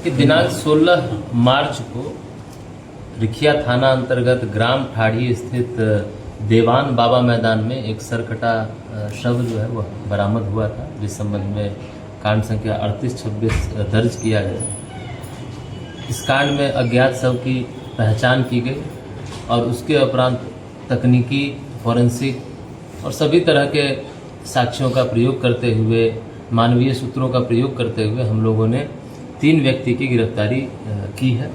कि दिनांक 16 मार्च को रिखिया थाना अंतर्गत ग्राम ठाड़ी स्थित देवान बाबा मैदान में एक सरकटा शव जो है वह बरामद हुआ था, जिस संबंध में कांड संख्या 3826 दर्ज किया गया। इस कांड में अज्ञात शव की पहचान की गई और उसके उपरांत तकनीकी, फॉरेंसिक और सभी तरह के साक्ष्यों का प्रयोग करते हुए, मानवीय सूत्रों का प्रयोग करते हुए हम लोगों ने 3 व्यक्ति की गिरफ्तारी की है,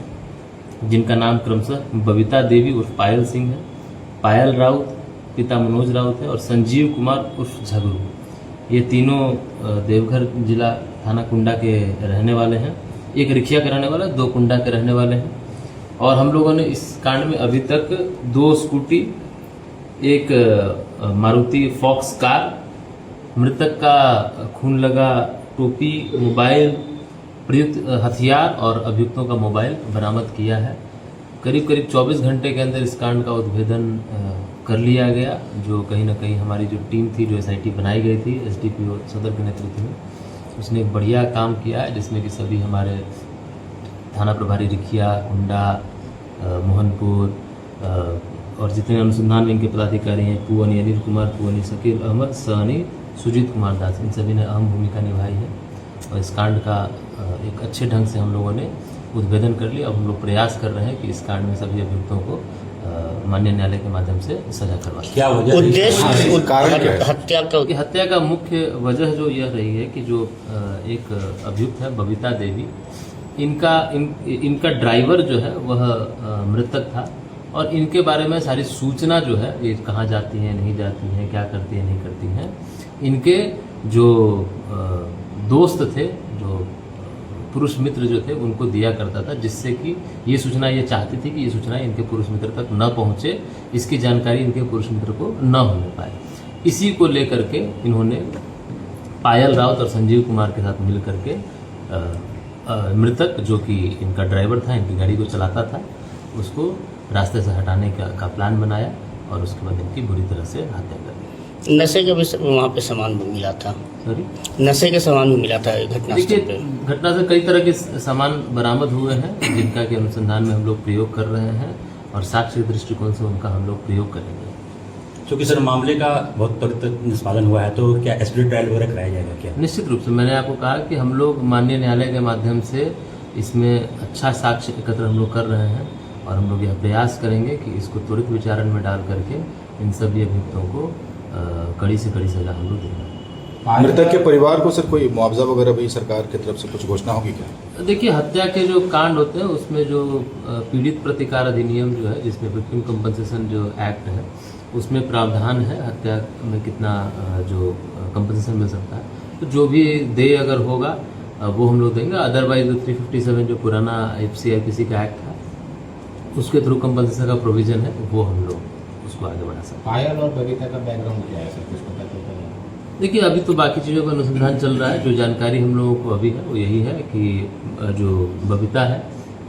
जिनका नाम क्रमशः बबीता देवी उर्फ पायल सिंह है, पायल राउत पिता मनोज राउत है और संजीव कुमार उर्फ झगड़ू। ये तीनों देवघर जिला थाना कुंडा के रहने वाले हैं। एक रिखिया के रहने वाला, 2 कुंडा के रहने वाले हैं। और हम लोगों ने इस कांड में अभी तक 2 स्कूटी, एक मारुति फॉक्स कार, मृतक का खून लगा टोपी, मोबाइल, प्रयुक्त हथियार और अभियुक्तों का मोबाइल बरामद किया है। करीब 24 घंटे के अंदर इस कांड का उद्भेदन कर लिया गया, जो कहीं ना कहीं हमारी जो टीम थी, जो SIT बनाई गई थी SDPO सदर के नेतृत्व में, उसने एक बढ़िया काम किया है, जिसमें कि सभी हमारे थाना प्रभारी रिखिया, कुंडा, मोहनपुर और जितने अनुसंधान विंग के पदाधिकारी हैं, पुअनी अनिल कुमार, पुअनी शकील अहमद, सहनी सुजीत कुमार दास, इन सभी ने अहम भूमिका निभाई है और इस कांड का एक अच्छे ढंग से हम लोगों ने उद्भेदन कर लिया। अब हम लोग प्रयास कर रहे हैं कि इस कांड में सभी अभियुक्तों को मान्य न्यायालय के माध्यम से सजा करवाएं। क्या वजह हत्या का मुख्य वजह जो यह रही है कि जो एक अभियुक्त है बबीता देवी, इनका ड्राइवर जो है वह मृतक था और इनके बारे में सारी सूचना जो है, ये कहाँ जाती हैं, नहीं जाती हैं, क्या करती हैं, नहीं करती हैं, इनके जो दोस्त थे, जो पुरुष मित्र जो थे, उनको दिया करता था, जिससे कि ये सूचना ये चाहती थी कि ये सूचना इनके पुरुष मित्र तक न पहुंचे, इसकी जानकारी इनके पुरुष मित्र को न होने पाए। इसी को लेकर के इन्होंने पायल राउत और संजीव कुमार के साथ मिल करके मृतक, जो कि इनका ड्राइवर था, इनकी गाड़ी को चलाता था, उसको रास्ते से हटाने का प्लान बनाया और उसके बाद इनकी बुरी तरह से हत्या कर दी। नशे का भी वहाँ पे सामान भी मिला था। सॉरी, नशे के सामान भी मिला था घटना स्थल पे। घटना से कई तरह के सामान बरामद हुए हैं, जिनका के अनुसंधान में हम लोग प्रयोग कर रहे हैं और साक्ष्य दृष्टिकोण से उनका हम लोग प्रयोग करेंगे। क्योंकि सर मामले का बहुत त्वरित निष्पादन हुआ है, तो क्या स्पीड ट्रायल वगैरह कराया जाएगा क्या? निश्चित रूप से मैंने आपको कहा कि हम लोग माननीय न्यायालय के माध्यम से इसमें अच्छा साक्ष्य एकत्र हम लोग कर रहे हैं और हम लोग यह प्रयास करेंगे कि इसको त्वरित विचारण में डाल करके इन सभी अभियुक्तों को कड़ी से कड़ी सजा हम लोग देंगे। मृतक के परिवार को सर कोई मुआवजा वगैरह भी सरकार की तरफ से कुछ घोषणा होगी क्या? देखिए, हत्या के जो कांड होते हैं उसमें जो पीड़ित प्रतिकार अधिनियम जो है, जिसमें विक्टिम कंपनसेशन जो एक्ट है, उसमें प्रावधान है हत्या में कितना जो कंपनसेशन मिल सकता है। तो जो भी दे अगर होगा वो हम लोग देंगे। अदरवाइज 357 जो पुराना FCIPC का एक्ट था, उसके थ्रू कंपनसेशन का प्रोविजन है, वो हम लोग उसको आगे बढ़ा सकते हैं। पायल और बबीता का बैकग्राउंड क्या है सर, कुछ पता चलता है? देखिए, अभी तो बाकी चीज़ों का अनुसंधान चल रहा है। जो जानकारी हम लोगों को अभी है वो यही है कि जो बबीता है,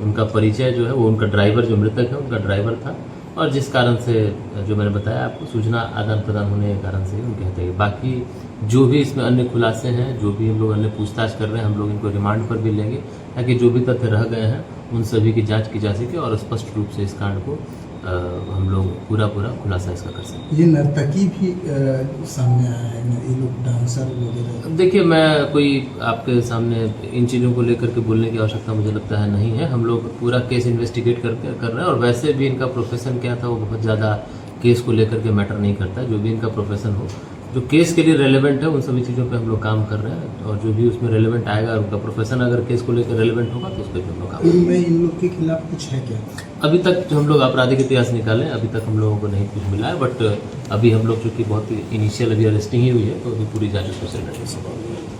उनका परिचय जो है वो उनका ड्राइवर, जो मृतक है उनका ड्राइवर था और जिस कारण से जो मैंने बताया आपको, सूचना आदान प्रदान होने के कारण से उनके हत्या। बाकी जो भी इसमें अन्य खुलासे हैं, जो भी हम लोग अन्य पूछताछ कर रहे हैं, हम लोग इनको रिमांड पर भी लेंगे ताकि जो भी तथ्य रह गए हैं उन सभी की जांच की जा सके और स्पष्ट रूप से इस कांड को हम लोग पूरा खुलासा इसका कर सकें। ये नर्तकी भी सामने आया है, ये लोग डांसर वगैरह। देखिए, मैं कोई आपके सामने इन चीज़ों को लेकर के बोलने की आवश्यकता मुझे लगता है नहीं है। हम लोग पूरा केस इन्वेस्टिगेट कर रहे हैं और वैसे भी इनका प्रोफेशन क्या था वो बहुत ज़्यादा केस को लेकर के मैटर नहीं करता। जो भी इनका प्रोफेशन हो, जो केस के लिए रेलेवेंट है, उन सभी चीज़ों पे हम लोग काम कर रहे हैं और जो भी उसमें रेलेवेंट आएगा, उनका प्रोफेशन अगर केस को लेकर रेलेवेंट होगा तो उस पर भी हम लोग काम करेंगे। इन लोग के खिलाफ कुछ है क्या? अभी तक जो हम लोग आपराधिक इतिहास निकालें, अभी तक हम लोगों को नहीं कुछ मिला है, बट अभी हम लोग चूँकि बहुत इनिशियल अभी अरेस्टिंग ही हुई है, तो अभी पूरी जांच उसको चल रही है।